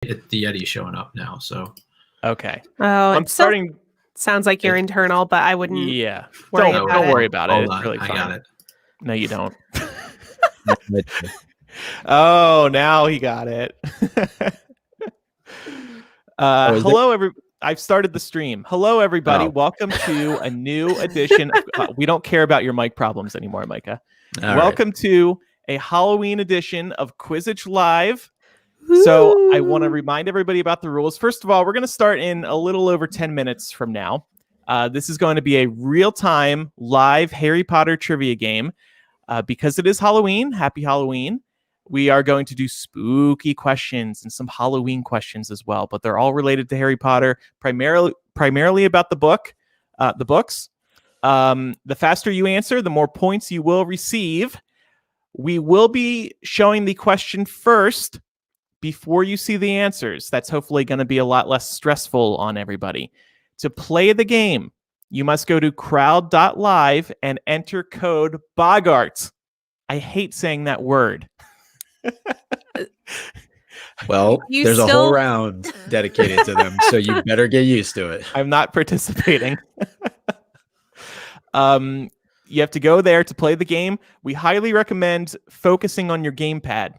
the Yeti showing up now. So okay. Oh, I'm starting. Sounds like you're internal, but I wouldn't. Yeah. Worry Don't about worry it. about it. Hold It's on, really I fine. got it. No, you don't. Oh, now he got it. Hello, I've started the stream. Hello, everybody. Oh. Welcome to a new edition. We don't care about your mic problems anymore, Micah. Welcome to a Halloween edition of Quizzitch Live. So I want to remind everybody about the rules. First of all, we're going to start in a little over 10 minutes from now. This is going to be a real-time live Harry Potter trivia game. Because it is Halloween, happy Halloween, we are going to do spooky questions and some Halloween questions as well. But they're all related to Harry Potter, primarily about the books. The faster you answer, the more points you will receive. We will be showing the question first before you see the answers. That's hopefully going to be a lot less stressful on everybody. To play the game, you must go to crowd.live and enter code Boggart. I hate saying that word. Well, there's a whole round dedicated to them, so you better get used to it. I'm not participating. You have to go there to play the game. We highly recommend focusing on your gamepad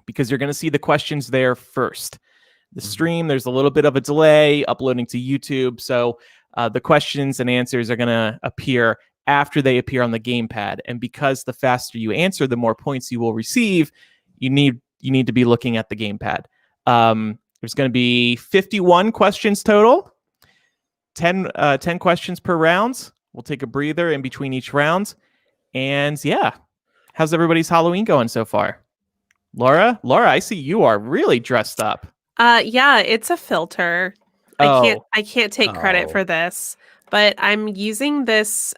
because you're going to see the questions there first. The stream, there's a little bit of a delay uploading to YouTube, so the questions and answers are going to appear after they appear on the gamepad. And because the faster you answer, the more points you will receive, you need to be looking at the gamepad. There's going to be 51 questions total, 10 questions per round. We'll take a breather in between each round. And yeah, how's everybody's Halloween going so far? Laura, I see you are really dressed up. Yeah, it's a filter. I can't take credit for this, but I'm using this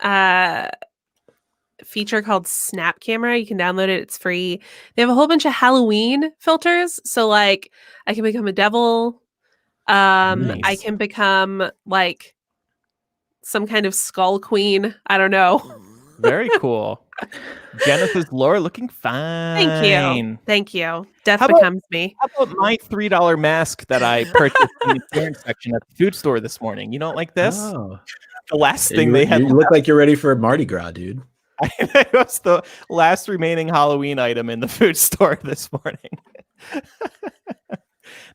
feature called Snap Camera. You can download it. It's free. They have a whole bunch of Halloween filters. So like I can become a devil. Nice. I can become like some kind of skull queen. I don't know. Very cool. Genesis Laura looking fine. Thank you. Death becomes me. How about my $3 mask that I purchased in the clearance section at the food store this morning? You don't like this? Oh. The last thing they had. You look like you're ready for Mardi Gras, dude. It was the last remaining Halloween item in the food store this morning.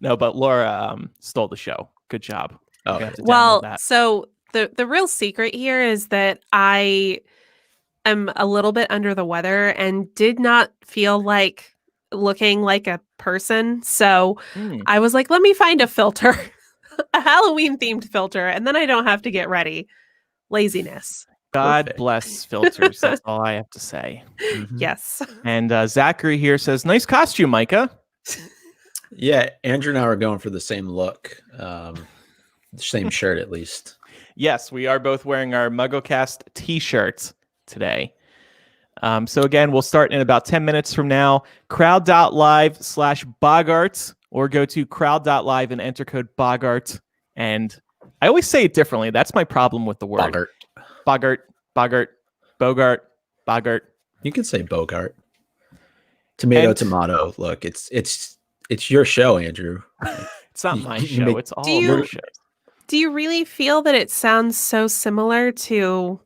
No, but Laura stole the show. Good job. Oh, well, so the real secret here is that I am a little bit under the weather and did not feel like looking like a person. So I was like, let me find a filter, a Halloween themed filter, and then I don't have to get ready. Laziness. God bless filters. That's all I have to say. Yes. And Zachary here says, nice costume, Micah. Yeah, Andrew and I are going for the same look. Same shirt, at least. Yes, we are both wearing our MuggleCast t-shirts today. So again, we'll start in about 10 minutes from now. Crowd.live/Boggart, or go to crowd.live and enter code Boggart. And I always say it differently. That's my problem with the word. Boggart. You can say Boggart. Tomato. Look, it's your show, Andrew. It's not my show. It's all your shows. Do you really feel that it sounds so similar to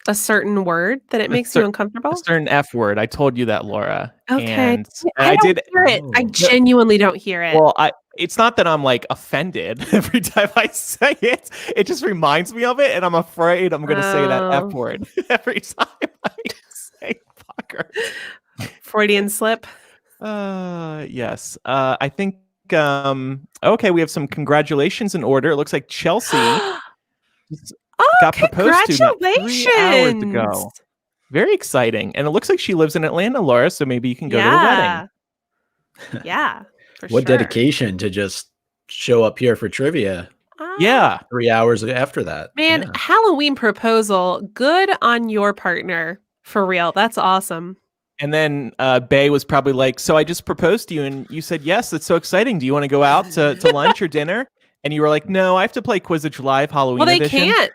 a certain word that it makes you uncomfortable? A certain F word. I told you that, Laura. Okay. And I don't hear it. I genuinely don't hear it. Well, it's not that I'm like offended every time I say it. It just reminds me of it, and I'm afraid I'm going to say that F word every time I say fucker. Freudian slip. Yes. I think okay, we have some congratulations in order. It looks like Chelsea got proposed to not 3 hours ago. Very exciting. And it looks like she lives in Atlanta, Laura, so maybe you can go to the wedding. Yeah, for what dedication to just show up here for trivia. Yeah. 3 hours after that. Man, Halloween proposal. Good on your partner. For real. That's awesome. And then Bay was probably like, so I just proposed to you and you said, yes, that's so exciting. Do you want to go out to lunch or dinner? And you were like, no, I have to play Quizzitch Live Halloween edition. Can't.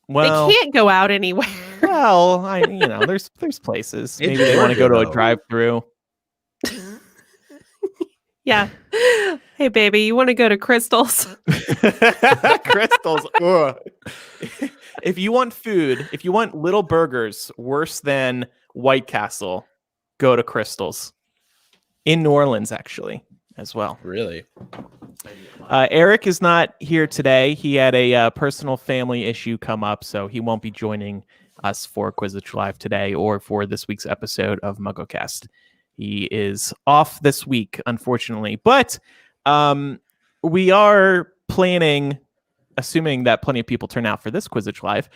Well, they can't go out anywhere. Well, there's places. Maybe they want to go to a drive-through. Yeah. Hey, baby, you want to go to Crystal's? Crystals. Ugh. If you want food, if you want little burgers worse than White Castle, go to Crystals. In New Orleans, actually, as well. Really? Eric is not here today. He had a personal family issue come up, so he won't be joining us for Quizzitch Live today or for this week's episode of MuggleCast. He is off this week, unfortunately. But we are planning, assuming that plenty of people turn out for this Quizzitch Live,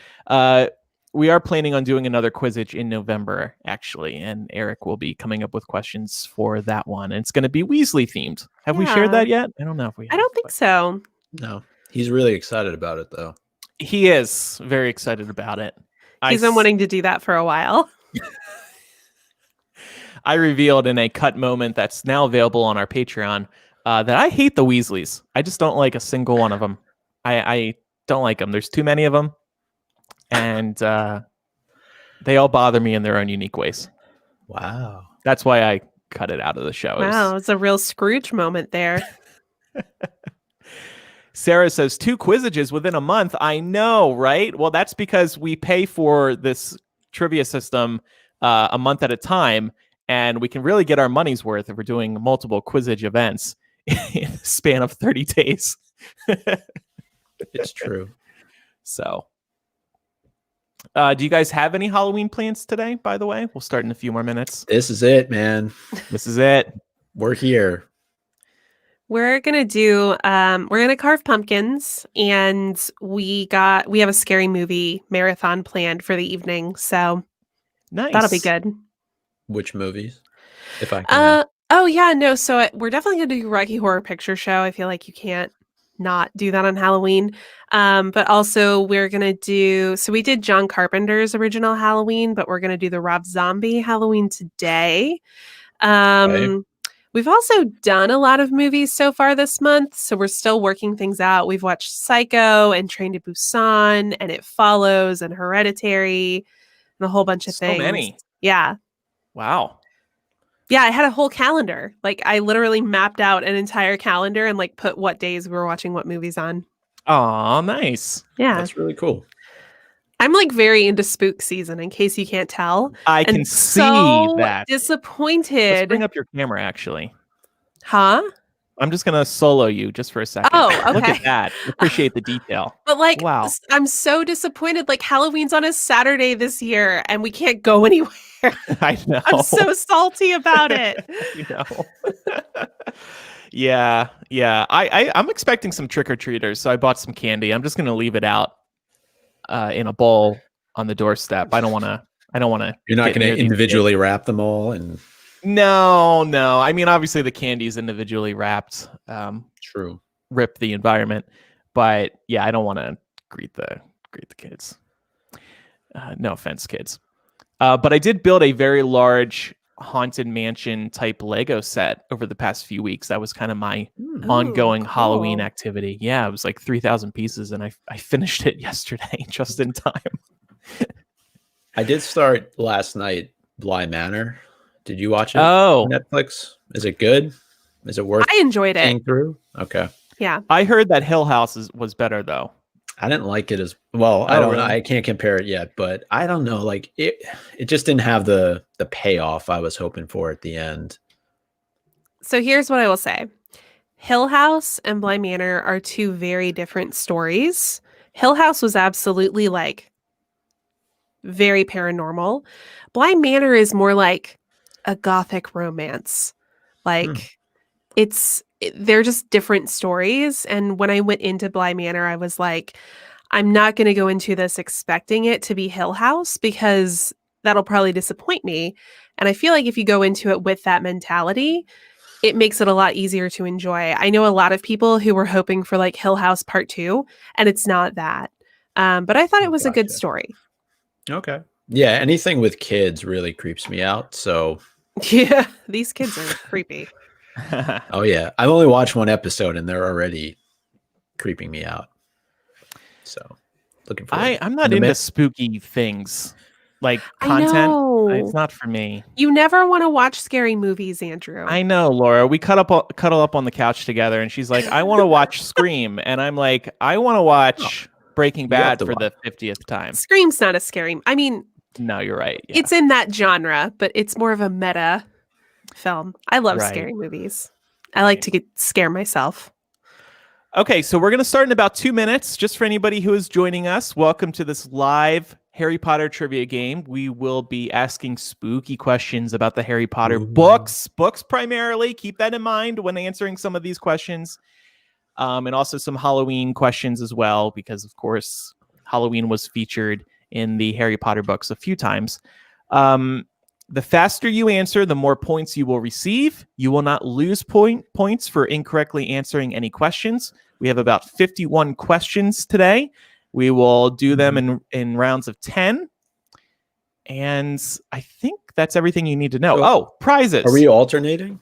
we are planning on doing another Quizzitch in November, actually. And Eric will be coming up with questions for that one. And it's going to be Weasley themed. Have we shared that yet? I don't know if we have. I don't think so. No. He's really excited about it, though. He is very excited about it. He's been wanting to do that for a while. I revealed in a cut moment that's now available on our Patreon that I hate the Weasleys. I just don't like a single one of them. I don't like them. There's too many of them. And they all bother me in their own unique ways. Wow. That's why I cut it out of the show. Wow, it's a real Scrooge moment there. Sarah says 2 Quizzages within a month. I know, right? Well, that's because we pay for this trivia system a month at a time, and we can really get our money's worth if we're doing multiple Quizzage events in the span of 30 days. It's true. So, do you guys have any Halloween plans today, by the way? We'll start in a few more minutes. This is it, man. This is it. We're here. We're gonna do we're gonna carve pumpkins, and we have a scary movie marathon planned for the evening, so Nice. that'll be good. Which movies? If I can. Oh yeah, no, so we're definitely gonna do Rocky Horror Picture Show. I feel like you can't not do that on Halloween. But also we're gonna do, so we did John Carpenter's original Halloween, but we're gonna do the Rob Zombie Halloween today. Okay. We've also done a lot of movies so far this month, so we're still working things out. We've watched Psycho and Train to Busan and It Follows and Hereditary and a whole bunch of things. So many. Yeah. Wow. Yeah, I had a whole calendar. Like, I literally mapped out an entire calendar and like put what days we were watching what movies on. Oh, nice. Yeah. That's really cool. I'm like very into spook season, in case you can't tell. I And can see so that. Let's disappointed. bring up your camera, actually. Huh? I'm just going to solo you just for a second. Oh, Look okay. at that. Appreciate the detail. But like, Wow. I'm so disappointed. Like, Halloween's on a Saturday this year and we can't go anywhere. I know. I'm so salty about it. You know. Yeah. I'm expecting some trick-or-treaters, so I bought some candy. I'm just going to leave it out in a bowl on the doorstep. I don't want to. You're not going to individually wrap them all and. No. I mean, obviously the candy's individually wrapped. True. Rip the environment, but yeah, I don't want to greet the kids. No offense, kids. But I did build a very large haunted mansion type Lego set over the past few weeks. That was kind of my ongoing cool. Halloween activity. Yeah, it was like 3,000 pieces, and I finished it yesterday just in time. I did start last night Bly Manor. Did you watch it? Oh, on Netflix. Is it good? Is it worth I enjoyed it. seeing through? Okay. Yeah. I heard that Hill House was better though. I didn't like it as well. I Oh, don't know. really? I can't compare it yet, but I don't know. Like it just didn't have the payoff I was hoping for at the end. So here's what I will say. Hill House and Bly Manor are 2 very different stories. Hill House was absolutely like very paranormal. Bly Manor is more like a gothic romance. Like they're just different stories. And when I went into Bly Manor, I was like, I'm not going to go into this expecting it to be Hill House because that'll probably disappoint me. And I feel like if you go into it with that mentality, it makes it a lot easier to enjoy. I know a lot of people who were hoping for like Hill House Part 2, and it's not that. But I thought it was a good Gotcha. story. Okay. Yeah, anything with kids really creeps me out. So Yeah, these kids are creepy. oh yeah. I've only watched 1 episode and they're already creeping me out. So looking forward. I'm not And the into ma- spooky things. like I content. know. It's not for me. You never want to watch scary movies, Andrew. I know, Laura. We cuddle up on the couch together, and she's like, "I want to watch Scream," and I'm like, "I want to watch Breaking You have Bad to for watch. the 50th time." Scream's not a scary. I mean, No, you're right. Yeah. it's in that genre, but it's more of a meta film. I love Right. scary movies. I like to scare myself. Okay, so we're going to start in about 2 minutes. Just for anybody who is joining us, welcome to this live Harry Potter trivia game. We will be asking spooky questions about the Harry Potter books primarily. Keep that in mind when answering some of these questions. And also some Halloween questions as well, because of course, Halloween was featured in the Harry Potter books a few times. The faster you answer, the more points you will receive. You will not lose points for incorrectly answering any questions. We have about 51 questions today. We will do them in rounds of 10. And I think that's everything you need to know. So, prizes. Are we alternating?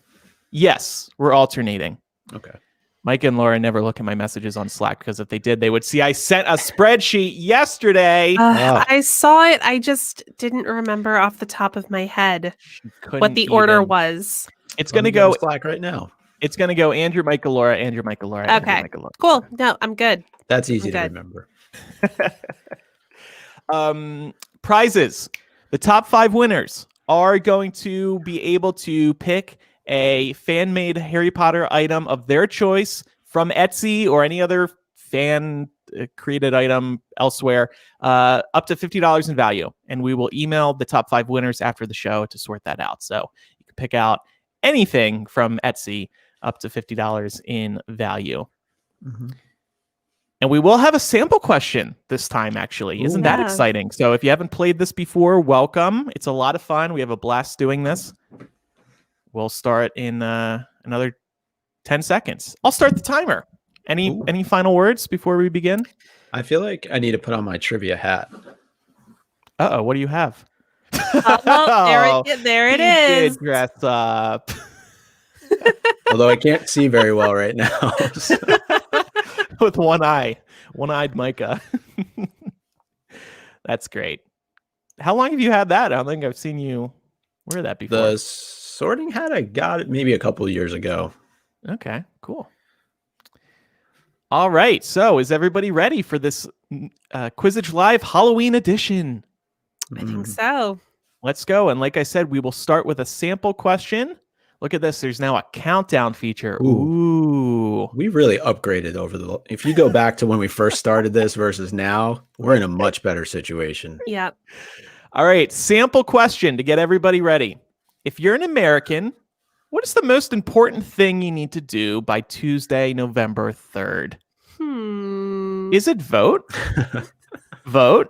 Yes, we're alternating. Okay. Mike and Laura never look at my messages on Slack, because if they did, they would see I sent a spreadsheet yesterday. I saw it. I just didn't remember off the top of my head what the order was. It's going to go Slack right now. It's going to go Andrew, Michael, Laura, Andrew, Michael, Laura. Okay. Andrew, Michael, Laura. Cool. No, I'm good. That's easy to good. remember. Prizes. The top 5 winners are going to be able to pick a fan-made Harry Potter item of their choice from Etsy or any other fan-created item elsewhere, up to $50 in value. And we will email the top 5 winners after the show to sort that out. So you can pick out anything from Etsy up to $50 in value. Mm-hmm. And we will have a sample question this time, actually. Isn't that exciting? So if you haven't played this before, welcome. It's a lot of fun. We have a blast doing this. We'll start in another 10 seconds. I'll start the timer. Any final words before we begin? I feel like I need to put on my trivia hat. Uh-oh, what do you have? There it is. Did dress up. Although I can't see very well right now. So. With one-eyed Micah. That's great. How long have you had that? I don't think I've seen you wear that before. The sorting hat, I got it maybe a couple of years ago. Okay, cool. All right, so is everybody ready for this Quizzitch Live Halloween edition? I think so. Let's go. And like I said, we will start with a sample question. Look at this. There's now a countdown feature. Ooh. We really upgraded over if you go back to when we first started this versus now, we're in a much better situation. Yeah. All right, sample question to get everybody ready. If you're an American, what is the most important thing you need to do by Tuesday, November 3rd? Is it vote? Vote?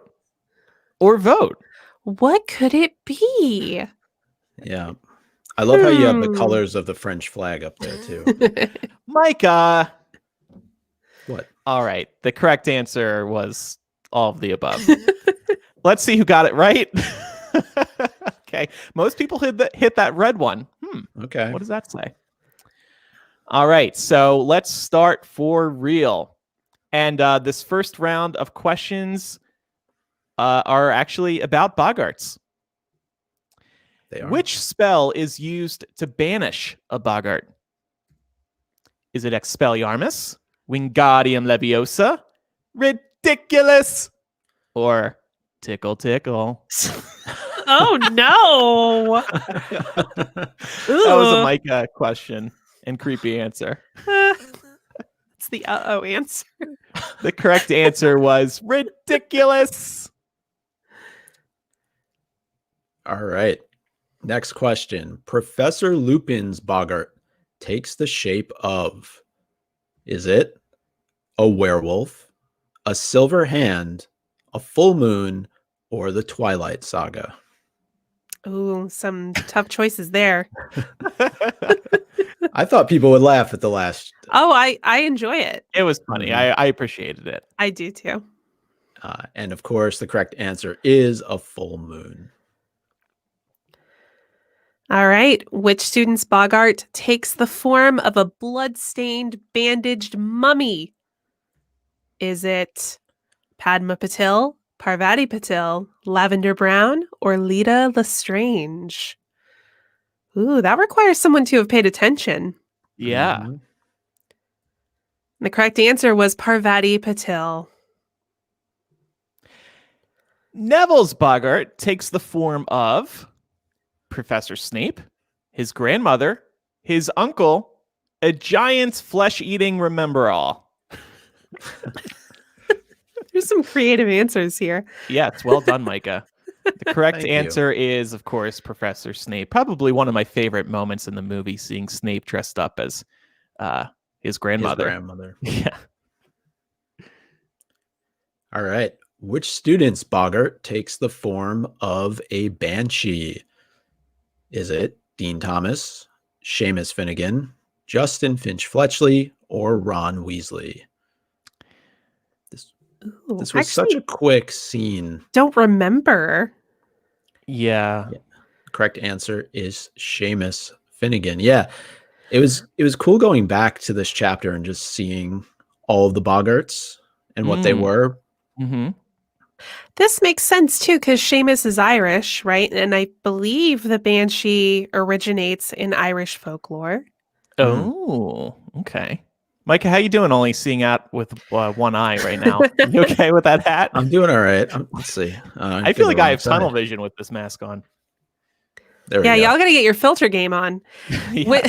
Or vote? What could it be? Yeah. I love how you have the colors of the French flag up there, too. Micah. What? All right. The correct answer was all of the above. Let's see who got it right. Okay. Most people hit that red one. Okay. What does that say? All right. So let's start for real. And this first round of questions are actually about Boggarts. They are. Which spell is used to banish a Boggart? Is it Expelliarmus, Wingardium Leviosa, Ridiculous, or Tickle Tickle? Oh, no. That was a Micah question and creepy answer. It's the answer. The correct answer was ridiculous. All right. Next question. Professor Lupin's Boggart takes the shape of, is it a werewolf, a silver hand, a full moon, or the Twilight Saga? Ooh, some tough choices there. I thought people would laugh at the last. Oh, I enjoy it. It was funny. I appreciated it. I do too. And of course, the correct answer is a full moon. All right. Which student's Boggart takes the form of a blood-stained, bandaged mummy? Is it Padma Patil, Parvati Patil, Lavender Brown, or Lita Lestrange? Ooh, that requires someone to have paid attention. Yeah. Mhm. The correct answer was Parvati Patil. Neville's Boggart takes the form of Professor Snape, his grandmother, his uncle, a giant flesh-eating remember-all. There's some creative answers here. Yeah, it's well done, Micah. The correct Thank you. answer is, of course, Professor Snape. Probably one of my favorite moments in the movie, seeing Snape dressed up as his grandmother. His grandmother. Yeah. All right. Which student's Boggart takes the form of a banshee? Is it Dean Thomas, Seamus Finnegan, Justin Finch Fletchley, or Ron Weasley? Ooh, This was such a quick scene. don't remember. Yeah. The correct answer is Seamus Finnegan. Yeah. It was cool going back to this chapter and just seeing all of the Boggarts and what they were. Mm-hmm. This makes sense too, because Seamus is Irish, right? And I believe the banshee originates in Irish folklore. Oh, okay. Micah, how you doing? Only seeing out with one eye right now. You okay with that hat? I'm doing all right. Let's see. I feel like I have tunnel vision with this mask on. There we Yeah, go. y'all gotta get your filter game on. Yeah.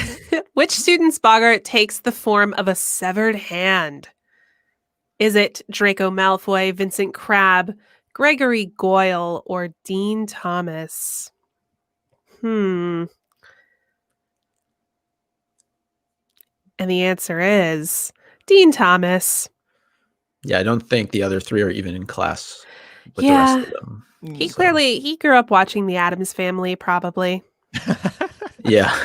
Which student's Boggart takes the form of a severed hand? Is it Draco Malfoy, Vincent Crabbe, Gregory Goyle, or Dean Thomas? And the answer is Dean Thomas. Yeah, I don't think the other three are even in class with Yeah. the rest of them. He grew up watching the Addams Family, probably. Yeah.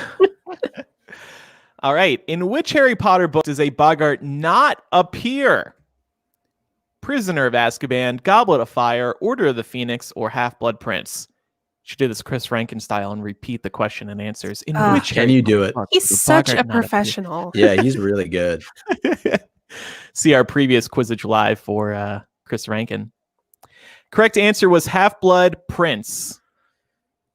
All right. In which Harry Potter book does a Boggart not appear? Prisoner of Azkaban, Goblet of Fire, Order of the Phoenix, or Half-Blood Prince? Should do this Chris Rankin style and repeat the question and answers. In which Can Harry you do Potter it? book He's does such Boggart a not appear? professional. Yeah, he's really good. See our previous Quizzitch Live for Chris Rankin. Correct answer was Half-Blood Prince.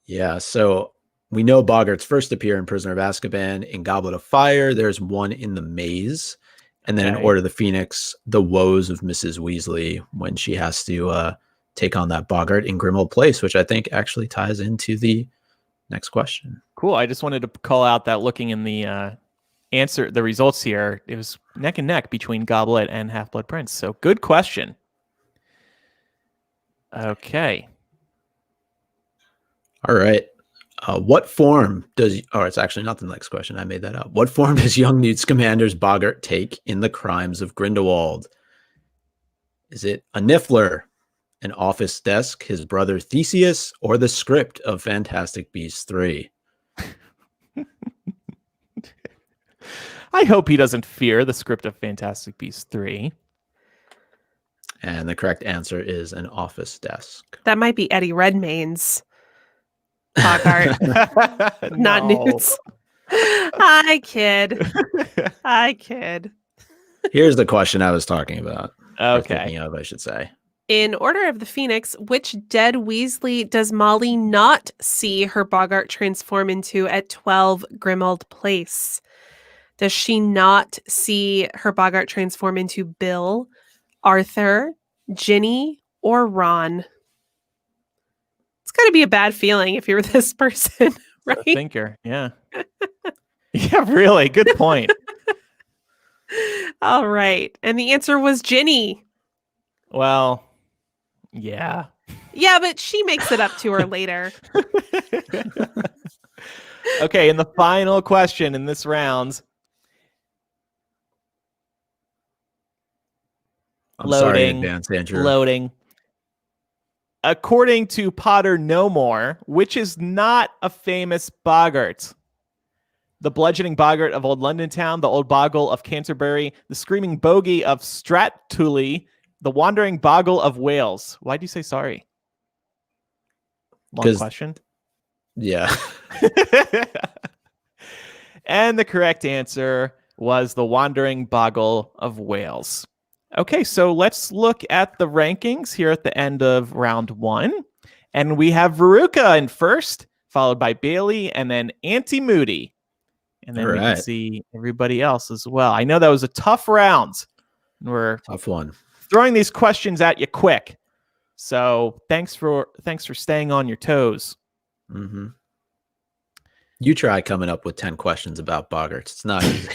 Yeah, so we know Boggarts first appear in Prisoner of Azkaban. In Goblet of Fire, there's one in the maze. And then in Okay. Order of the Phoenix, the woes of Mrs. Weasley when she has to take on that Boggart in Grimmauld Place, which I think actually ties into the next question. Cool. I just wanted to call out that looking in the the results here, it was neck and neck between Goblet and Half-Blood Prince. So good question. Okay. All right. What form does... Oh, it's actually not the next question. I made that up. What form does young Newt Scamander's Boggart take in The Crimes of Grindelwald? Is it a Niffler, an office desk, his brother Theseus, or the script of Fantastic Beasts 3? I hope he doesn't fear the script of Fantastic Beasts 3. And the correct answer is an office desk. That might be Eddie Redmayne's Boggart, not No. Newt's. Hi, kid. Hi, kid. Here's the question I was talking about. Or Okay. thinking of, I should say. In Order of the Phoenix, which dead Weasley does Molly not see her Boggart transform into at 12 Grimmauld Place? Does she not see her Boggart transform into Bill, Arthur, Ginny, or Ron? It's got to be a bad feeling if you're this person, right? A thinker. Yeah. Yeah, really. Good point. All right. And the answer was Ginny. Well, yeah. Yeah, but she makes it up to her later. Okay, and the final question in this round. I'm sorry in Loading. advance, Andrew. Loading. According to Potter No More, which is not a famous Boggart? The bludgeoning Boggart of Old London Town, the old Boggle of Canterbury, the screaming bogey of Stratully, the wandering Boggle of Wales. Why'd you say sorry? Long 'Cause- question. Yeah. And the correct answer was the wandering Boggle of Wales. Okay, so let's look at the rankings here at the end of round 1. And we have Veruca in first, followed by Bailey, and then Auntie Moody. And then we can see everybody else as well. I know that was a tough round. We're Tough one. throwing these questions at you quick. So thanks for staying on your toes. Mm-hmm. You try coming up with 10 questions about Boggarts. It's not easy.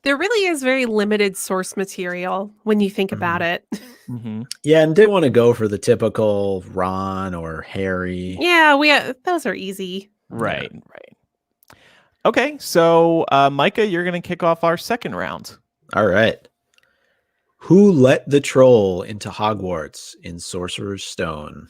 There really is very limited source material when you think about it. Mm-hmm. Yeah, and didn't want to go for the typical Ron or Harry. Yeah, those are easy. Right. Okay, so Micah, you're going to kick off our second round. All right. Who let the troll into Hogwarts in Sorcerer's Stone?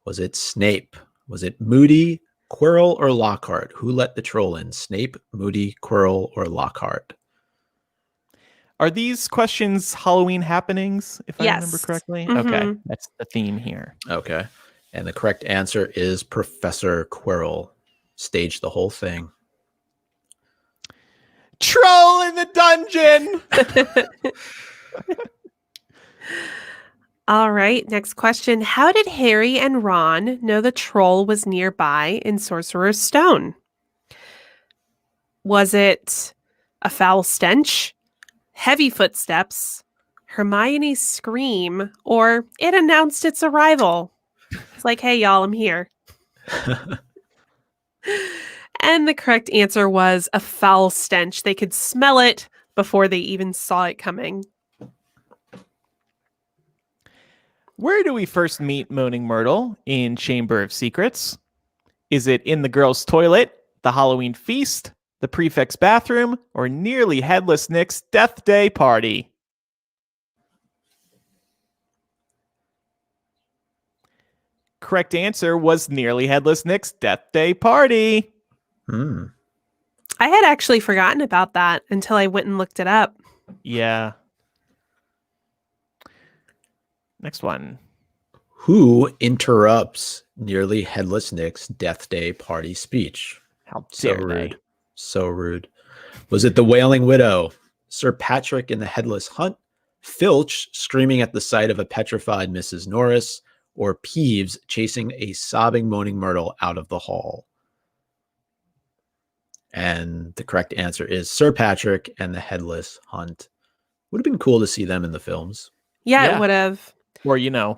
Was it Snape? Was it Moody, Quirrell, or Lockhart? Who let the troll in? Snape, Moody, Quirrell, or Lockhart? Are these questions Halloween happenings, if I remember Yes. correctly? Mhm. Okay, that's the theme here. Okay. And the correct answer is Professor Quirrell. Staged the whole thing. Troll in the dungeon! All right, next question. How did Harry and Ron know the troll was nearby in Sorcerer's Stone? Was it a foul stench, heavy footsteps, Hermione's scream, or it announced its arrival? It's like, hey, y'all, I'm here. And the correct answer was a foul stench. They could smell it before they even saw it coming. Where do we first meet Moaning Myrtle in Chamber of Secrets? Is it in the girls' toilet, the Halloween feast, the prefect's bathroom, or nearly headless Nick's Deathday Party? Correct answer was nearly headless Nick's Deathday Party. I had actually forgotten about that until I went and looked it up. Yeah. Next one. Who interrupts nearly headless Nick's Deathday Party speech? How So dare rude. they? So rude. Was it the Wailing Widow, Sir Patrick in the Headless Hunt, Filch screaming at the sight of a petrified Mrs. Norris, or Peeves chasing a sobbing Moaning Myrtle out of the hall? And the correct answer is Sir Patrick and the Headless Hunt. Would have been cool to see them in the films. Yeah, Yeah. it would have. Or, the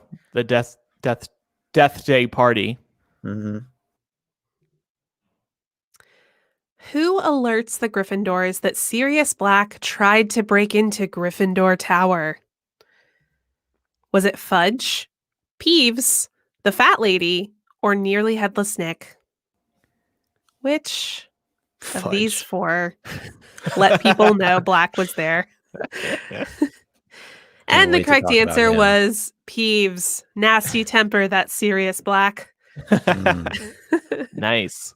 Death Day Party. Mm-hmm. Who alerts the Gryffindors that Sirius Black tried to break into Gryffindor Tower? Was it Fudge, Peeves, the Fat Lady, or Nearly Headless Nick? Which of these four let people know Black was there? And the wait to correct talk about answer him. was Peeves. Nasty temper, that Sirius Black. Nice.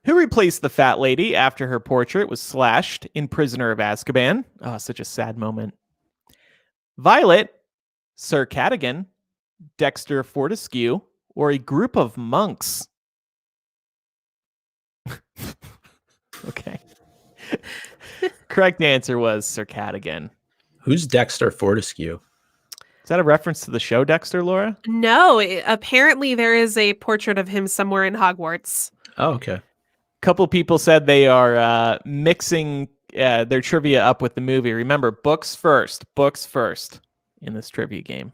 Who replaced the Fat Lady after her portrait was slashed in Prisoner of Azkaban? Oh, such a sad moment. Violet, Sir Cadogan, Dexter Fortescue, or a group of monks? Okay. Correct answer was Sir Cadogan. Who's Dexter Fortescue? Is that a reference to the show Dexter, Laura? No, apparently there is a portrait of him somewhere in Hogwarts. Oh, okay. Couple people said they are mixing their trivia up with the movie. Remember, books first in this trivia game.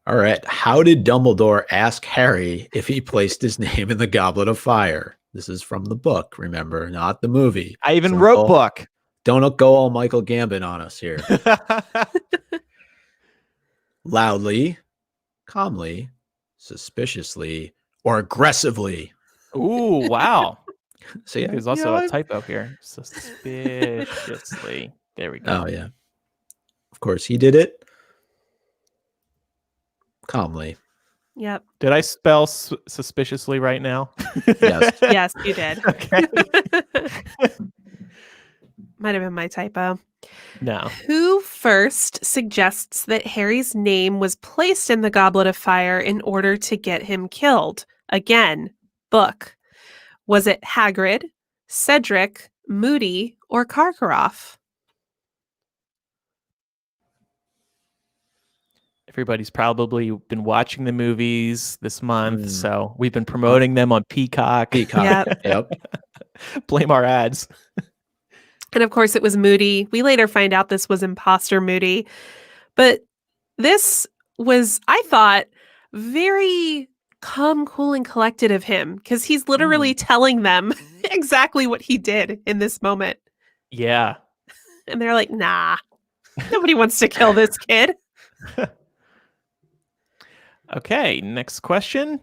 All right. How did Dumbledore ask Harry if he placed his name in the Goblet of Fire? This is from the book, remember, not the movie. I even So wrote book. Don't go all Michael Gambon on us here. Loudly, calmly, suspiciously, or aggressively. Ooh, wow. See, There's also a typo here. Suspiciously. There we go. Oh, yeah. Of course, he did it calmly. Yep. Did I spell suspiciously right now? Yes. Yes, you did. Okay. Might have been my typo. No. Who first suggests that Harry's name was placed in the Goblet of Fire in order to get him killed? Again, book. Was it Hagrid, Cedric, Moody, or Karkaroff? Everybody's probably been watching the movies this month, Mm. so we've been promoting them on Peacock. Peacock. Yep. Blame our ads. And of course, it was Moody. We later find out this was imposter Moody. But this was, I thought, very calm, cool, and collected of him, because he's literally telling them exactly what he did in this moment. Yeah. And they're like, nah, nobody wants to kill this kid. Okay, next question.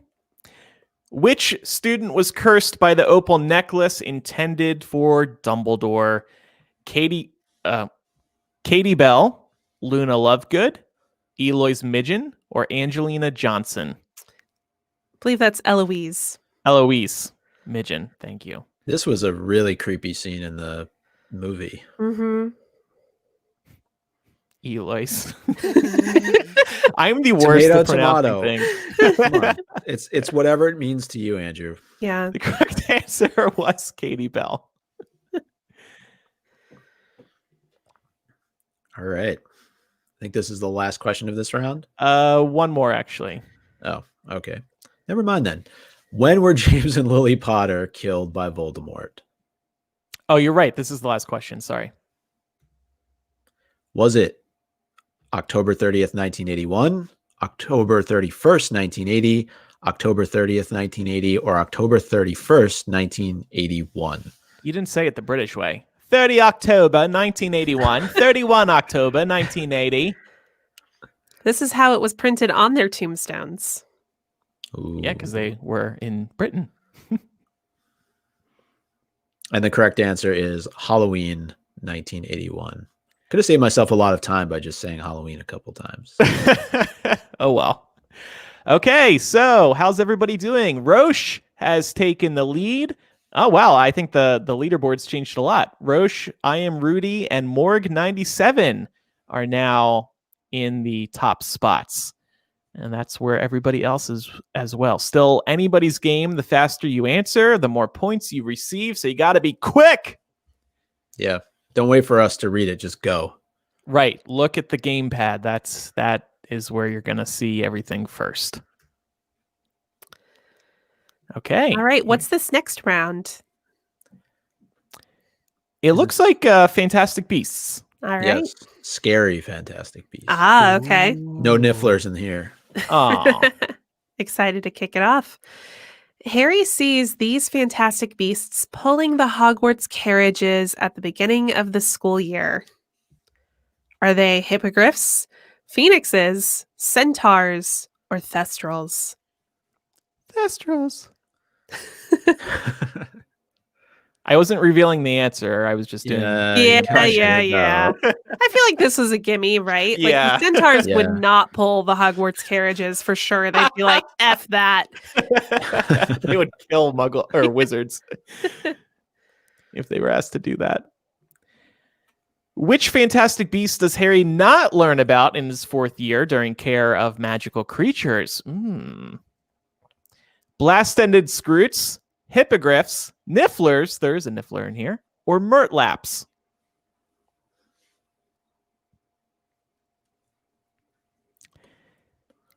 Which student was cursed by the opal necklace intended for Dumbledore? Katie Bell, Luna Lovegood, Eloise Midgen, or Angelina Johnson? I believe that's Eloise. Eloise Midgen, thank you. This was a really creepy scene in the movie. Mm-hmm. Eloise. I'm the worst Tomato, at pronouncing tomato. things. Come on. It's whatever it means to you, Andrew. Yeah. The correct answer was Katie Bell. All right. I think this is the last question of this round. One more actually. Oh, okay. Never mind then. When were James and Lily Potter killed by Voldemort? Oh, you're right. This is the last question. Sorry. Was it October 30th, 1981, October 31st, 1980, October 30th, 1980, or October 31st, 1981? You didn't say it the British way. 30 October 1981, 31 October 1980. This is how it was printed on their tombstones. Ooh. Yeah, because they were in Britain. And the correct answer is Halloween 1981. Could have saved myself a lot of time by just saying Halloween a couple times. Oh, well. Okay, so how's everybody doing? Roche has taken the lead. Oh, wow. I think the leaderboard's changed a lot. Roche, I Am Rudy, and Morg97 are now in the top spots. And that's where everybody else is as well. Still anybody's game. The faster you answer, the more points you receive. So you got to be quick. Yeah. Don't wait for us to read it. Just go. Right. Look at the gamepad. That is where you're going to see everything first. Okay. All right. What's this next round? It looks like Fantastic Beasts. All right. Yes. Scary Fantastic Beasts. Ah, okay. No nifflers in here. Oh, Excited to kick it off. Harry sees these fantastic beasts pulling the Hogwarts carriages at the beginning of the school year. Are they hippogriffs, phoenixes, centaurs, or thestrals? Thestros. I wasn't revealing the answer. I was just doing. Yeah. you kinda should I feel like this was a gimme, right? Yeah. Like the centaurs Yeah. would not pull the Hogwarts carriages for sure. They'd be like, F that. They would kill Muggle or wizards if they were asked to do that. Which fantastic beast does Harry not learn about in his fourth year during care of magical creatures? Blast-ended Scroots, hippogriffs, nifflers, there's a niffler in here, or murtlaps?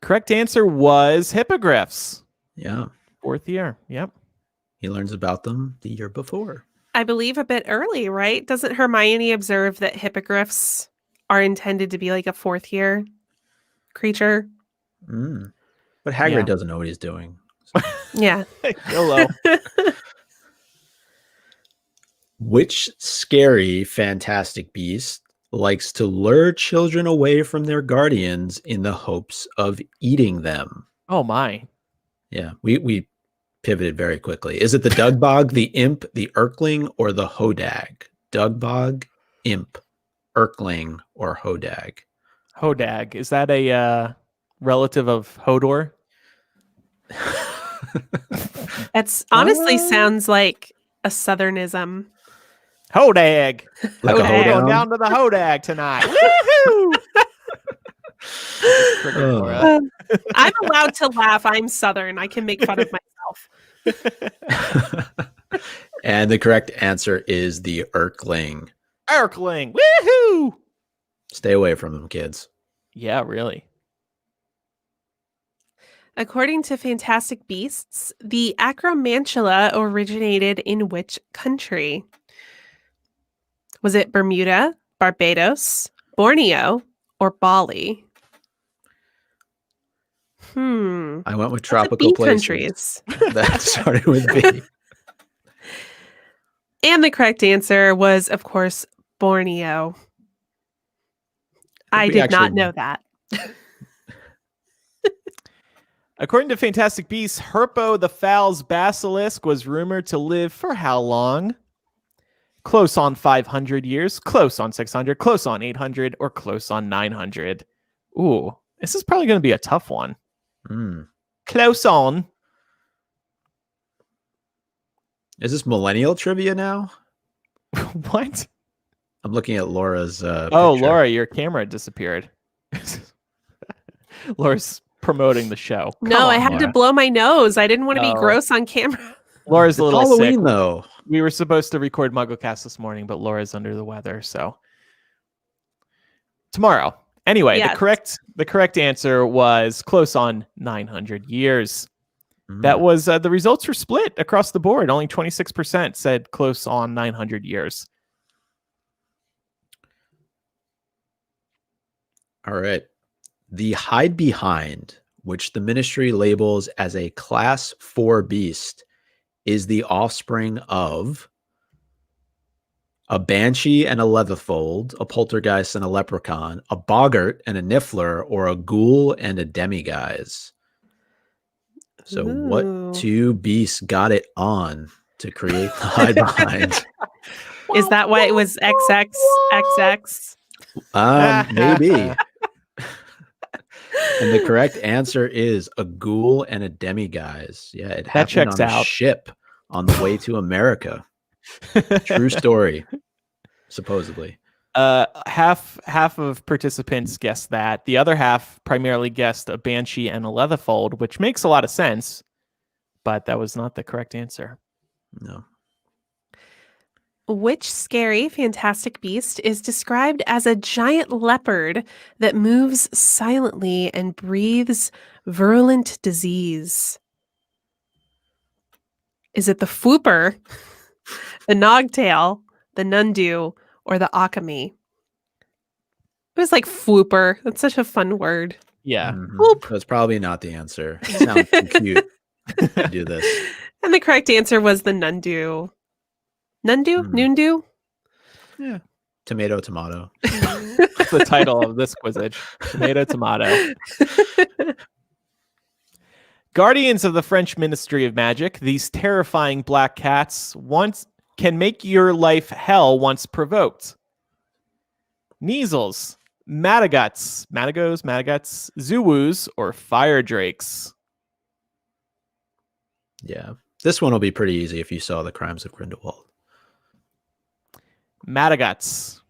Correct answer was hippogriffs. Yeah. Fourth year. Yep. He learns about them the year before. I believe a bit early, right? Doesn't Hermione observe that hippogriffs are intended to be like a fourth year creature? But Hagrid Yeah. doesn't know what he's doing. Yeah. YOLO. Which scary fantastic beast likes to lure children away from their guardians in the hopes of eating them? Oh my. Yeah, we pivoted very quickly. Is it the Dugbog, the Imp, the Urkling, or the Hodag? Dugbog, Imp, Urkling, or Hodag? Hodag. Is that a relative of Hodor? It's honestly sounds like a southernism. Hodag. Like a Hodag. Going hoedown? down to the Hodag tonight. Woohoo! Oh. I'm allowed to laugh. I'm southern. I can make fun of myself. And the correct answer is the Urkling. Urkling. Woohoo! Stay away from them, kids. Yeah, really. According to Fantastic Beasts, the acromantula originated in which country? Was it Bermuda, Barbados, Borneo, or Bali? I went with Lots of tropical B places. countries. That started with B. And the correct answer was, of course, Borneo. I we did not actually- know that. According to Fantastic Beasts, Herpo the Fowl's basilisk was rumored to live for how long? Close on 500 years, close on 600, close on 800, or close on 900. Ooh, this is probably going to be a tough one. Close on. Is this millennial trivia now? What? I'm looking at Laura's Oh, picture. Laura, your camera disappeared. Laura's promoting the show. Come No, I on, had to Laura. blow my nose. I didn't want to be Oh. gross on camera. Laura's It's a little Halloween, sick. though. We were supposed to record MuggleCast this morning, but Laura's under the weather, so tomorrow. Anyway, Yes. the correct answer was close on 900 years. Mm. That was the results were split across the board. Only 26% said close on 900 years. All right. The Hide Behind, which the Ministry labels as a Class 4 beast, is the offspring of a Banshee and a Leatherfold, a Poltergeist and a Leprechaun, a Boggart and a Niffler, or a Ghoul and a Demiguise. So Ooh. what two beasts got it on to create the Hide Behind? Is that why it was XXXX? Maybe. And the correct answer is a Ghoul and a Demiguise. Yeah, it happened checks on a out. ship on the way to America. True story, supposedly. Half of participants guessed that. The other half primarily guessed a Banshee and a Leatherfold, which makes a lot of sense, but that was not the correct answer. No. Which scary fantastic beast is described as a giant leopard that moves silently and breathes virulent disease? Is it the Fwooper, the Nogtail, the Nundu, or the Akami? It was like Fwooper. That's such a fun word. Yeah. Whoop. That's probably not the answer. It sounds too cute to do this. And the correct answer was the Nundu. Nundu? Nundu? Yeah. Tomato, tomato. That's the title of this quizzage. Tomato, tomato. Guardians of the French Ministry of Magic, these terrifying black cats can make your life hell once provoked. Measles, Madagats, Zuwus, or Fire Drakes. Yeah. This one will be pretty easy if you saw The Crimes of Grindelwald. Madagats.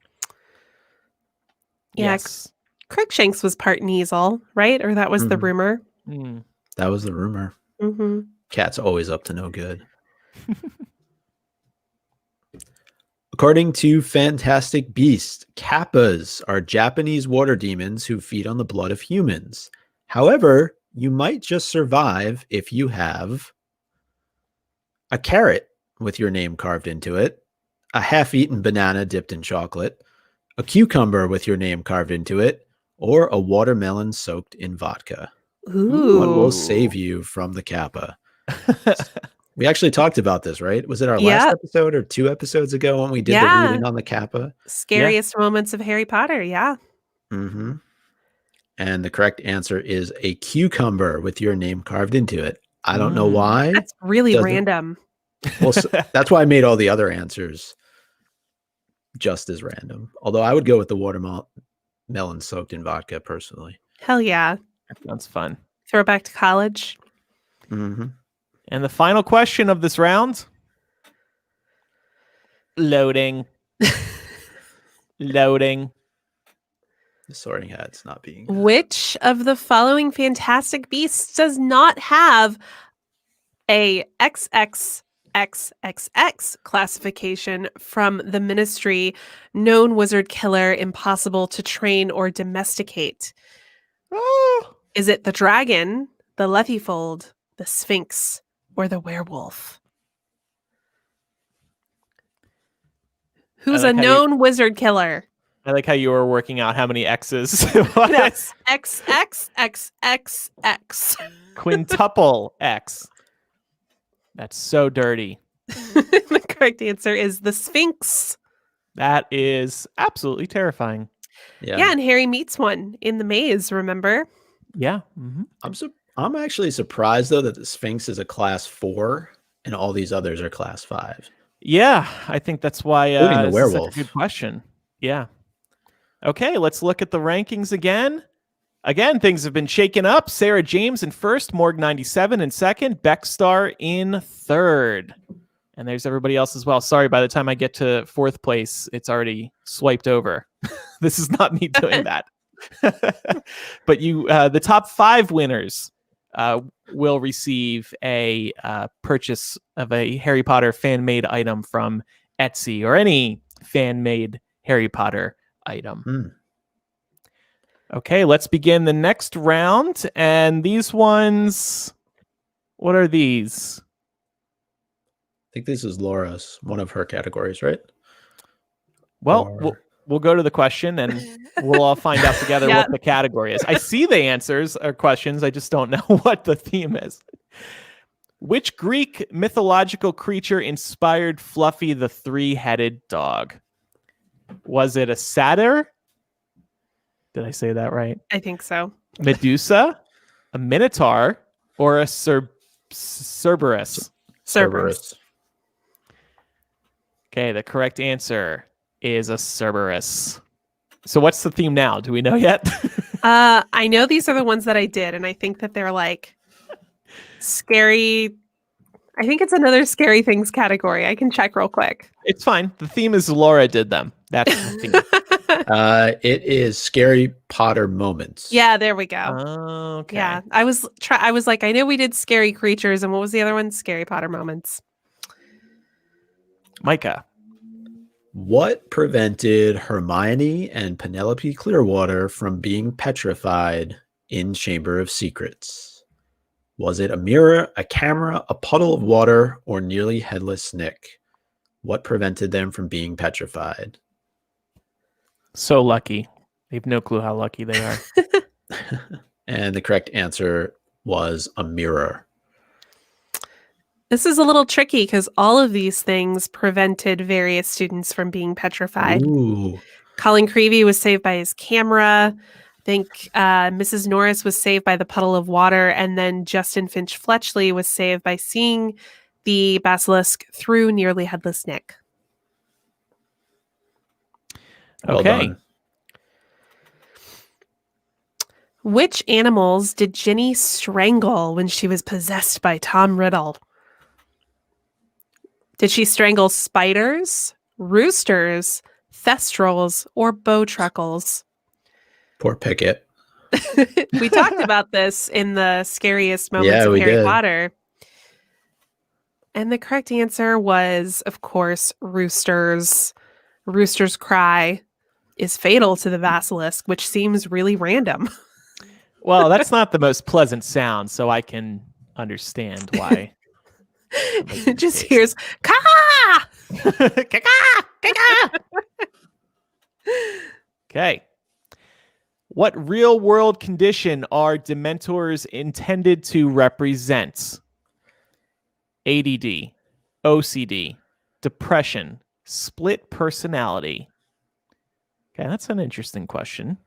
Yeah, Yes. Crookshanks was part Kneasel, right? Or that was the Mhm. rumor. Mm. That was the rumor. Mm-hmm. Cat's always up to no good. According to Fantastic Beasts, kappas are Japanese water demons who feed on the blood of humans. However, you might just survive if you have a carrot with your name carved into it, a half-eaten banana dipped in chocolate, a cucumber with your name carved into it, or a watermelon soaked in vodka. Ooh. What will save you from the kappa? We actually talked about this, right? Was it our last Yeah. episode or 2 episodes ago when we did Yeah. the reading on the kappa? Scariest moments of Harry Potter, yeah. Mm-hmm. And the correct answer is a cucumber with your name carved into it. I don't know why. That's really Doesn't- random. Well, that's why I made all the other answers just as random. Although I would go with the watermelon soaked in vodka personally. Hell yeah. That sounds fun. Throwback to college. Mm-hmm. And the final question of this round. Loading. Loading. The sorting hat's not being. Which of the following fantastic beasts does not have a XX XXX classification from the Ministry, known wizard killer, impossible to train or domesticate? Oh, Is it the dragon, the Lethifold, the Sphinx, or the werewolf? Who's like a how known wizard killer? I like how you were working out how many X's it was. No, XXXXX. Quintuple X. That's so dirty. The correct answer is the Sphinx. That is absolutely terrifying. Yeah, and Harry meets one in the maze, remember? Yeah. Mm-hmm. I'm actually surprised though that the Sphinx is a class 4 and all these others are class 5. Yeah, I think that's why Including the this werewolf. is such a good question. Yeah. Okay, let's look at the rankings again. Again, things have been shaken up. Sarah James in first, Morg 97 in second, Beckstar in third. And there's everybody else as well. Sorry, by the time I get to fourth place, it's already swiped over. This is not me doing that. But the top 5 winners will receive a purchase of a Harry Potter fan-made item from Etsy or any fan-made Harry Potter item. Okay, let's begin the next round. And these ones, what are these? I think this is Laura's, one of her categories, right? Well, we'll go to the question and we'll all find out together Yeah. what the category is. I see the answers or questions. I just don't know what the theme is. Which Greek mythological creature inspired Fluffy the three-headed dog? Was it a satyr? Did I say that right? I think so. Medusa, a minotaur, or a Cerberus? Cerberus. Okay, the correct answer is a Cerberus. So what's the theme now? Do we know yet? I know these are the ones that I did, and I think that they're like scary. I think it's another scary things category. I can check real quick. It's fine. The theme is Laura did them. That's the theme. It is Scary Potter moments. Yeah, there we go. Okay. Yeah, I was like, I know we did scary creatures, and what was the other one? Scary Potter moments. Micah. What prevented Hermione and Penelope Clearwater from being petrified in Chamber of Secrets? Was it a mirror, a camera, a puddle of water, or nearly headless Nick? What prevented them from being petrified? So lucky. They have no clue how lucky they are. And the correct answer was a mirror. This is a little tricky because all of these things prevented various students from being petrified. Ooh. Colin Creevy was saved by his camera. I think Mrs. Norris was saved by the puddle of water. And then Justin Finch Fletchley was saved by seeing the basilisk through nearly headless Nick. Well Okay. done. Which animals did Ginny strangle when she was possessed by Tom Riddle? Did she strangle spiders, roosters, thestrals, or bowtruckles? Poor Pickett. We talked about this in the scariest moments Yeah, of we Harry did. Potter. And the correct answer was, of course, roosters. Rooster's cry is fatal to the basilisk, which seems really random. Well, that's not the most pleasant sound, so I can understand why. It just hears, "Caw!" Okay. What real world condition are Dementors intended to represent? ADD, OCD, depression, split personality. Okay, that's an interesting question.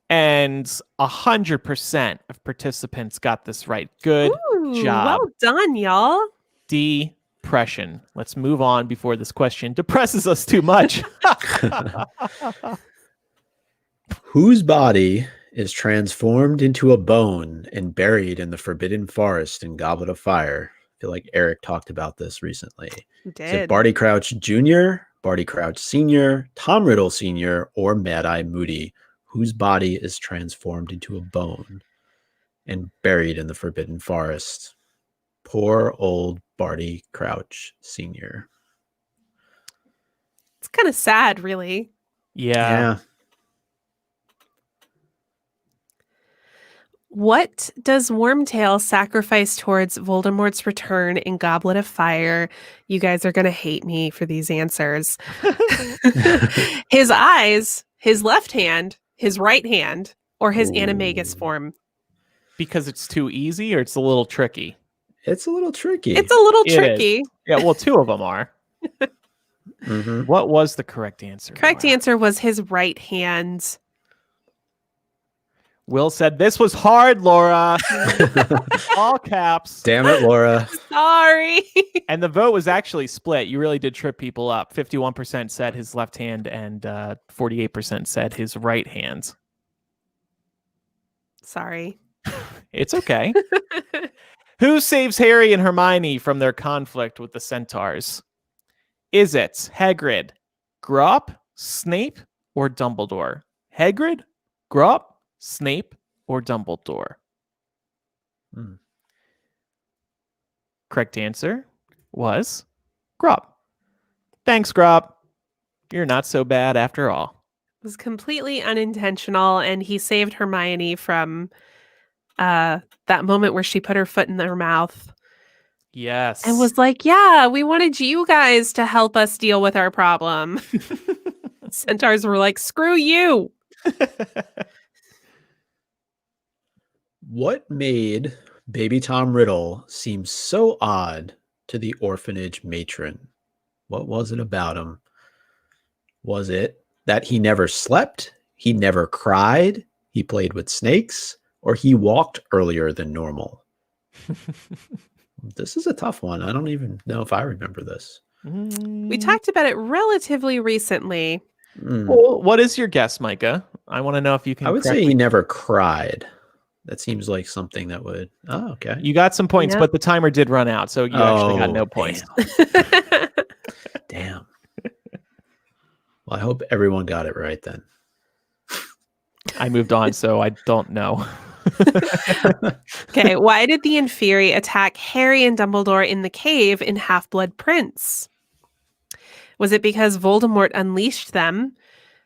And 100% of participants got this right. Good Ooh, job. well done, y'all. Depression. Let's move on before this question depresses us too much. Whose body is transformed into a bone and buried in the Forbidden Forest in Goblet of Fire? I feel like Eric talked about this recently. You Is it did. Barty Crouch Jr., Barty Crouch Sr., Tom Riddle Sr., or Mad-Eye Moody? Whose body is transformed into a bone and buried in the Forbidden Forest? Poor old Barty Crouch Sr. It's kind of sad, really. Yeah. What does Wormtail sacrifice towards Voldemort's return in Goblet of Fire? You guys are going to hate me for these answers. His eyes, his left hand, his right hand, or his animagus form? Because it's too easy or it's a little tricky? It's a little tricky. It's a little It tricky. is. Yeah, well, two of them are. What was the correct answer? Correct Laura? answer was his right hand. Will said this was hard, Laura. All caps. Damn it, Laura. Sorry. And the vote was actually split. You really did trip people up. 51% said his left hand and 48% said his right hand. Sorry. It's okay. Who saves Harry and Hermione from their conflict with the Centaurs? Is it Hagrid, Grawp, Snape, or Dumbledore? Hagrid, Grawp, Snape, or Dumbledore? Correct answer was Grawp. Thanks, Grawp. You're not so bad after all. It was completely unintentional, and he saved Hermione from that moment where she put her foot in her mouth Yes. and was like, yeah, we wanted you guys to help us deal with our problem. Centaurs were like, screw you. What made baby Tom Riddle seem so odd to the orphanage matron? What was it about him? Was it that he never slept, he never cried, he played with snakes, or he walked earlier than normal? This is a tough one. I don't even know if I remember this. We talked about it relatively recently. Well, what is your guess, Micah? I want to know if you can. I would say he never cried. That seems like something that would. Oh, okay. You got some points, Yeah. but the timer did run out, so you actually got no points. Damn. Well, I hope everyone got it right then. I moved on, so I don't know. Okay, why did the Inferi attack Harry and Dumbledore in the cave in Half-Blood Prince? Was it because Voldemort unleashed them?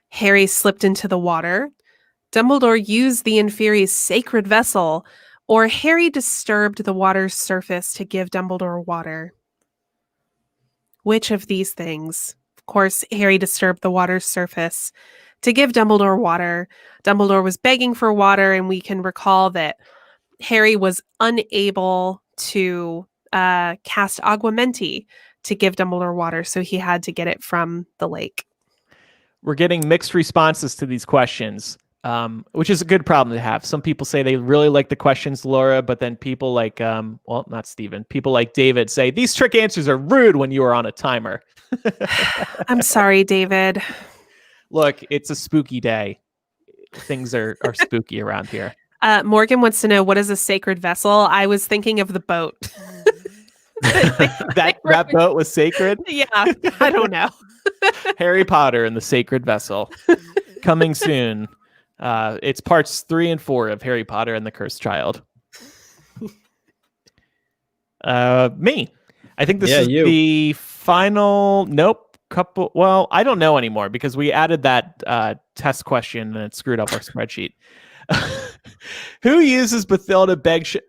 Harry slipped into the water? Dumbledore used the Inferi's sacred vessel? Or Harry disturbed the water's surface to give Dumbledore water? Which of these things? Of course, Harry disturbed the water's surface to give Dumbledore water. Dumbledore was begging for water, and we can recall that Harry was unable to cast Aguamenti to give Dumbledore water, so he had to get it from the lake. We're getting mixed responses to these questions, which is a good problem to have. Some people say they really like the questions, Laura, but then people like, well, not Steven, people like David say, these trick answers are rude when you are on a timer. I'm sorry, David. Look, it's a spooky day. Things are spooky around here. Morgan wants to know, what is a sacred vessel? I was thinking of the boat. that boat was sacred? Yeah, I don't know. Harry Potter and the Sacred Vessel. Coming soon. It's parts 3 and 4 of Harry Potter and the Cursed Child. Me. I think this is the final... Nope. Couple. Well, I don't know anymore because we added that test question and it screwed up our spreadsheet. Who uses Bathilda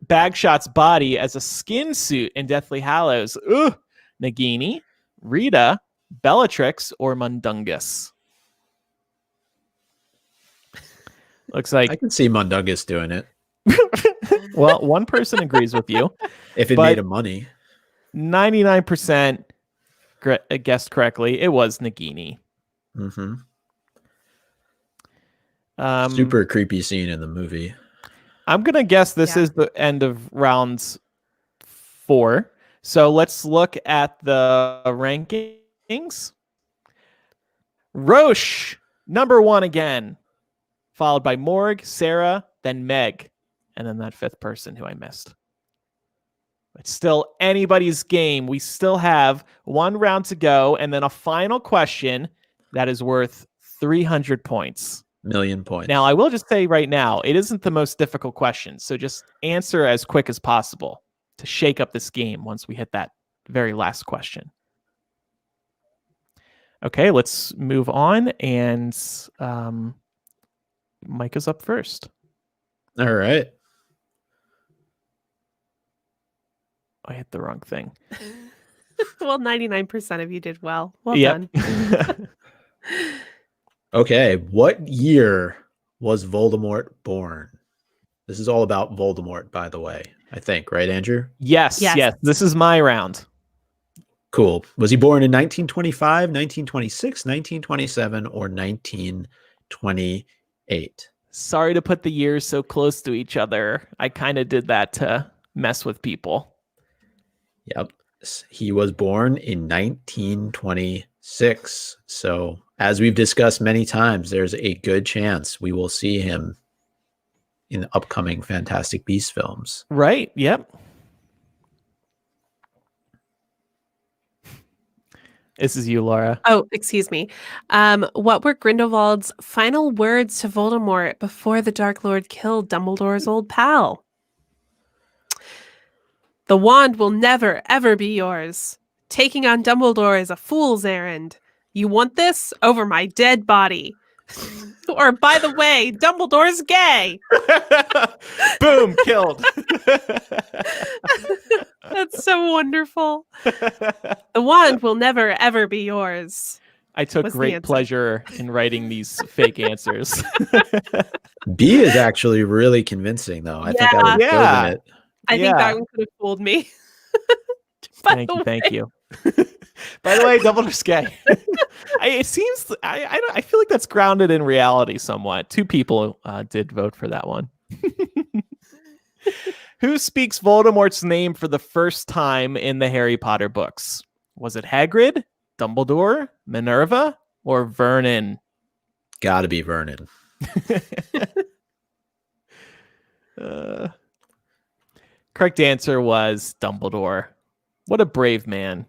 Bagshot's body as a skin suit in Deathly Hallows? Nagini, Rita, Bellatrix, or Mundungus? Looks like I can see Mundungus doing it. Well, one person agrees with you. If it made him money. 99% guessed correctly. It was Nagini. Mm-hmm. Super creepy scene in the movie. I'm going to guess this is the end of round 4. So let's look at the rankings. Roche, number 1 again, followed by Morg, Sarah, then Meg, and then that 5th person who I missed. It's still anybody's game. We still have 1 round to go, and then a final question that is worth 300 points. Million points. Now, I will just say right now, it isn't the most difficult question, so just answer as quick as possible to shake up this game once we hit that very last question. Okay, let's move on, and Mike is up first. All right. I hit the wrong thing. Well, 99% of you did well. Well Yep. done. Okay. What year was Voldemort born? This is all about Voldemort, by the way, I think, right, Andrew? Yes. This is my round. Cool. Was he born in 1925, 1926, 1927, or 1928? Sorry to put the years so close to each other. I kind of did that to mess with people. Yep. He was born in 1926. So, as we've discussed many times, there's a good chance we will see him in the upcoming Fantastic Beasts films. Right. Yep. This is you, Laura. Oh, excuse me. What were Grindelwald's final words to Voldemort before the Dark Lord killed Dumbledore's old pal? The wand will never, ever be yours. Taking on Dumbledore is a fool's errand. You want this over my dead body. Or, by the way, Dumbledore's gay. Boom, killed. That's so wonderful. The wand will never, ever be yours. I took What's the great answer? pleasure in writing these fake answers. B is actually really convincing, though. I think I would have Yeah. chosen it. I think Yeah. that one could have fooled me. By the Thank way. you. By the way, Dumbledore's gay. It seems I feel like that's grounded in reality somewhat. 2 people did vote for that one. Who speaks Voldemort's name for the first time in the Harry Potter books? Was it Hagrid, Dumbledore, Minerva, or Vernon? Gotta be Vernon. Correct answer was Dumbledore. What a brave man.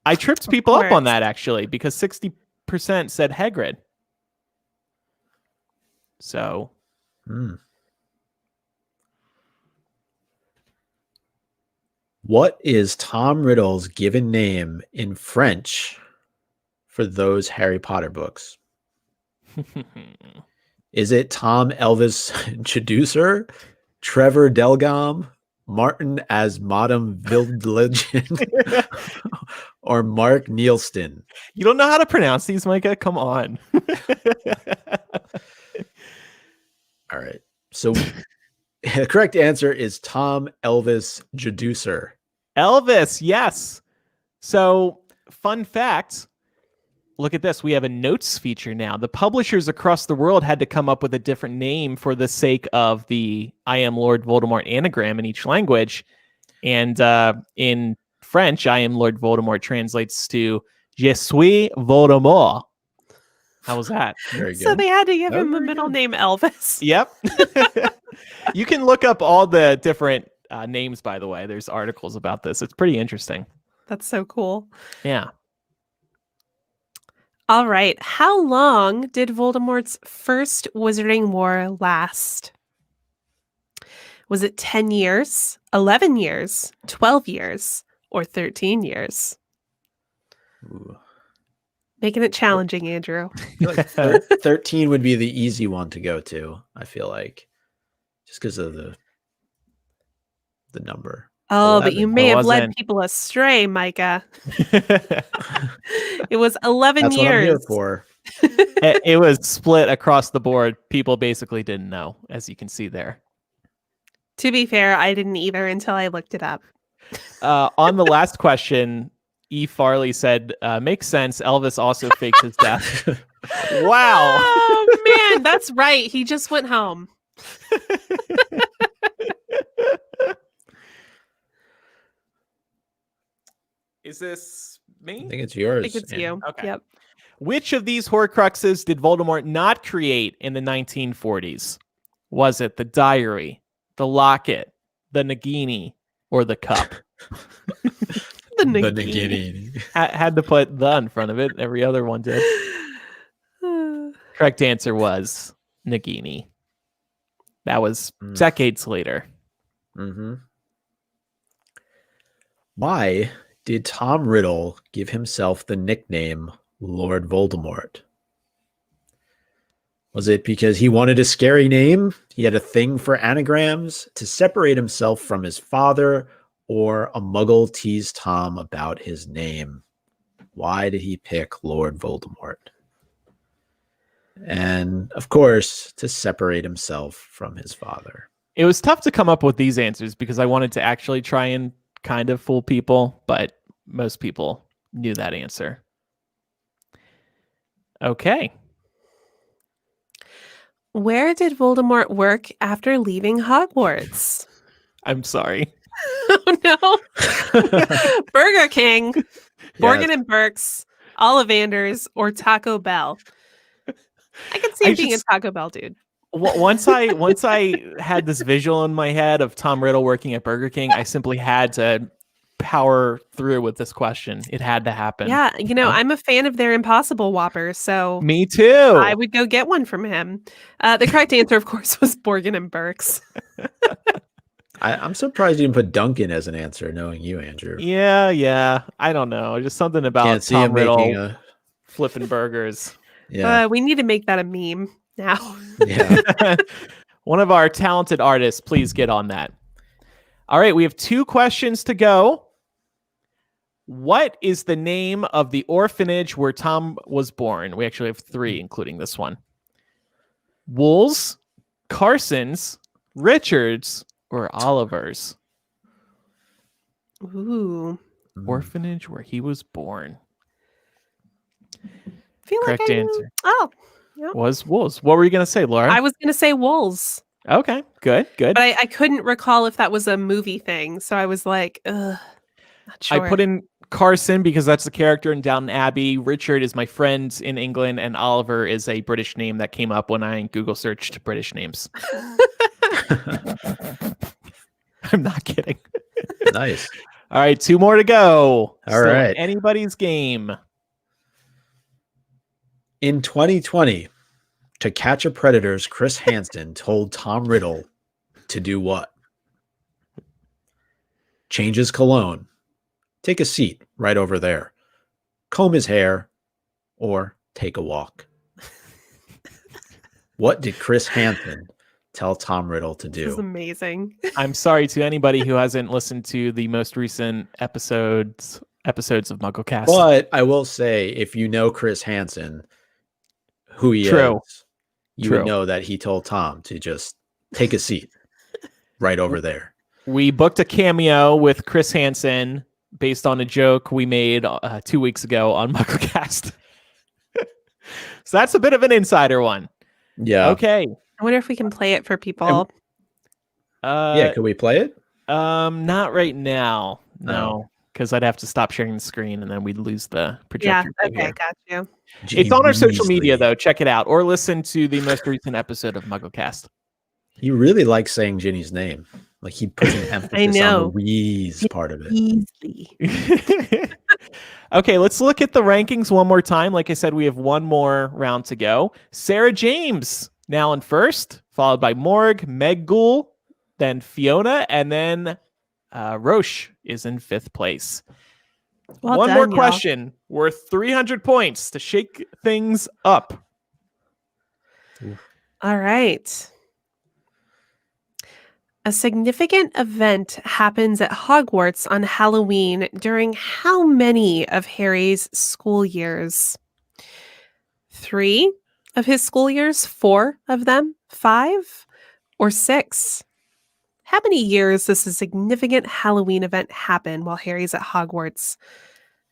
I tripped people up on course. that, actually, because 60% said Hagrid. So, What is Tom Riddle's given name in French for those Harry Potter books? Is it Tom Elvis Traducer, Trevor Delgam, Martin as Madame Vildlegin, or Mark Nielsen? you don't know how to pronounce these, Micah? Come on. All right. So the correct answer is Tom Elvis Traducer. Elvis, yes. So, fun fact. Look at this. We have a notes feature now. The publishers across the world had to come up with a different name for the sake of the I am Lord Voldemort anagram in each language. And in French, I am Lord Voldemort translates to Je suis Voldemort. How was that? Very So good. they had to give That was him the very middle good. name Elvis. Yep. You can look up all the different names, by the way. There's articles about this. It's pretty interesting. That's so cool. Yeah. All right. How long did Voldemort's first Wizarding War last? Was it 10 years, 11 years, 12 years, or 13 years? Ooh. Making it challenging, Andrew. I feel like 13 would be the easy one to go to, I feel like. Just because of the number. Oh, but you 11. may have led wasn't. people astray, Micah. It was 11 That's what I'm here years. for. It was split across the board. People basically didn't know, as you can see there. To be fair, I didn't either until I looked it up. On the last question, E. Farley said, makes sense. Elvis also faked his death. Wow. Oh, man, that's right. He just went home. Is this me? I think it's yours. I think it's Andrew. you. Okay. Yep. Which of these Horcruxes did Voldemort not create in the 1940s? Was it the diary, the locket, the Nagini, or the cup? The The Nagini. Nagini. Had to put the in front of it. Every other one did. Correct answer was Nagini. That was decades later. Mm-hmm. Why did Tom Riddle give himself the nickname Lord Voldemort? Was it because he wanted a scary name? He had a thing for anagrams to separate himself from his father, or a muggle teased Tom about his name? Why did he pick Lord Voldemort? And of course, to separate himself from his father. It was tough to come up with these answers because I wanted to actually try and kind of fool people, but most people knew that answer. Okay. Where did Voldemort work after leaving Hogwarts? I'm sorry. Oh no. Burger King, Morgan and Burke's, Ollivanders, or Taco Bell. I can see him being a Taco Bell dude. Once I had this visual in my head of Tom Riddle working at Burger King, I simply had to power through with this question. It had to happen. Yeah, I'm a fan of their Impossible Whopper, so me too. I would go get one from him. The correct answer, of course, was Morgan and Burke's. I'm surprised you didn't put Duncan as an answer, knowing you, Andrew. Yeah. I don't know. Just something about Can't see Tom him Riddle making flipping burgers. Yeah. We need to make that a meme now. Yeah. One of our talented artists, please get on that. All right, we have 2 questions to go. What is the name of the orphanage where Tom was born? We actually have 3, including this one. Wool's, Carson's, Richard's, or Oliver's? Ooh. Orphanage where he was born. Feel Correct like I answer. knew. Oh, yep. Was Wool's. What were you going to say, Laura? I was going to say Wolves. Okay, good. But I couldn't recall if that was a movie thing. So I was like, ugh, not sure. I put in Carson because that's the character in Downton Abbey. Richard is my friend in England, and Oliver is a British name that came up when I Google searched British names. I'm not kidding. Nice. All right, 2 more to go. All right. Anybody's game. In 2020, To Catch a Predator's Chris Hansen told Tom Riddle to do what? Change his cologne, take a seat right over there, comb his hair, or take a walk. What did Chris Hansen tell Tom Riddle to do? This is amazing. I'm sorry to anybody who hasn't listened to the most recent episodes of MuggleCast. But I will say, if you know Chris Hansen, who he True. is, you would know that he told Tom to just take a seat right over there. We booked a cameo with Chris Hansen based on a joke we made 2 weeks ago on MuggleCast. So that's a bit of an insider one. Yeah. Okay. I wonder if we can play it for people. Yeah, could we play it? Not right now. No, Oh. because I'd have to stop sharing the screen and then we'd lose the Yeah, projector. okay, got you. It's on our social media, though. Check it out. Or listen to the most recent episode of MuggleCast. He really likes saying Ginny's name. Like he puts an emphasis on the wheeze part of it. Easily. Okay, let's look at the rankings one more time. Like I said, we have 1 more round to go. Sarah James now in first, followed by Morg, Meg Ghoul, then Fiona, and then Roche is in 5th place. Well One done, more y'all. question worth 300 points to shake things up. All right. A significant event happens at Hogwarts on Halloween during how many of Harry's school years? 3 of his school years? 4 of them? 5? Or 6? How many years does a significant Halloween event happen while Harry's at Hogwarts?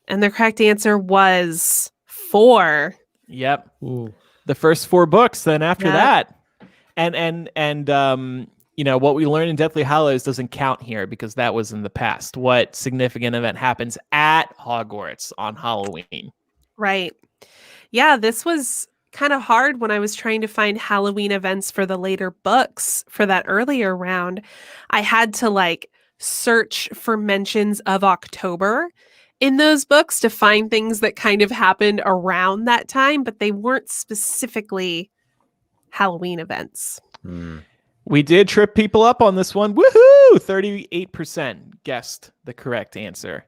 And the correct answer was 4. Yep. Ooh. The first 4 books. Then after Yeah. that, and what we learned in Deathly Hallows doesn't count here because that was in the past. What significant event happens at Hogwarts on Halloween? Right. Yeah, this was kind of hard when I was trying to find Halloween events for the later books for that earlier round. I had to search for mentions of October in those books to find things that kind of happened around that time, but they weren't specifically Halloween events. Hmm. We did trip people up on this one. Woohoo! 38% guessed the correct answer.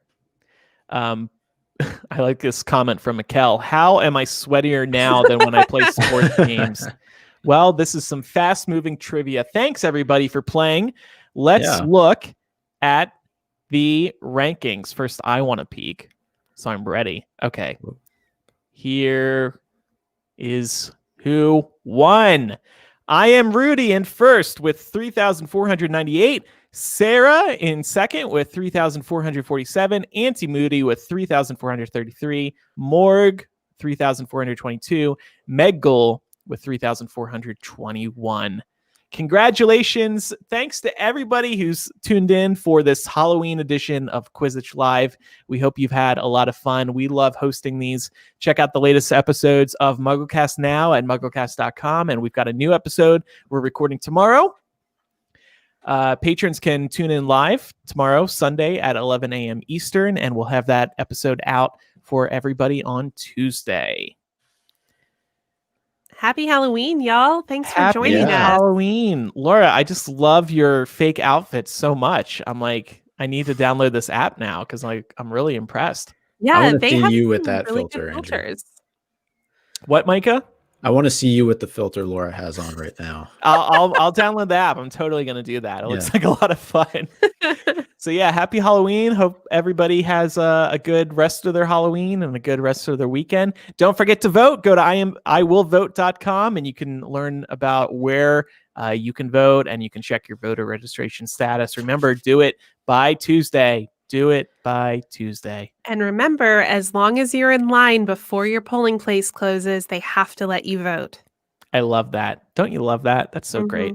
I like this comment from Mikkel. How am I sweatier now than when I play sports games? Well, this is some fast-moving trivia. Thanks, everybody, for playing. Let's look at the rankings. First, I want to peek, so I'm ready. Okay. Here is who won. I am Rudy in first with 3,498. Sarah in second with 3,447. Auntie Moody with 3,433. Morg, 3,422. Meggle with 3,421. Congratulations. Thanks to everybody who's tuned in for this Halloween edition of Quizzitch Live. We hope you've had a lot of fun. We love hosting these. Check out the latest episodes of MuggleCast now at MuggleCast.com. And we've got a new episode we're recording tomorrow. Patrons can tune in live tomorrow, Sunday at 11 a.m. Eastern, and we'll have that episode out for everybody on Tuesday. Happy Halloween, y'all. Thanks for joining us. Halloween. Laura, I just love your fake outfits so much. I'm like, I need to download this app now because I'm really impressed. Yeah, they have you with some that really filter, good filters. What, Micah? I want to see you with the filter Laura has on right now. I'll download the app. I'm totally going to do that. It looks like a lot of fun. So yeah, happy Halloween. Hope everybody has a good rest of their Halloween and a good rest of their weekend. Don't forget to vote. Go to iwillvote.com and you can learn about where you can vote and you can check your voter registration status. Remember, do it by Tuesday. Do it by Tuesday. And remember, as long as you're in line before your polling place closes, they have to let you vote. I love that. Don't you love that? That's so great.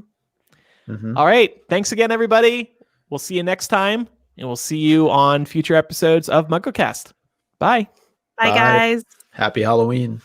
Mm-hmm. All right. Thanks again, everybody. We'll see you next time, and we'll see you on future episodes of MuggleCast. Bye. Bye, guys. Happy Halloween.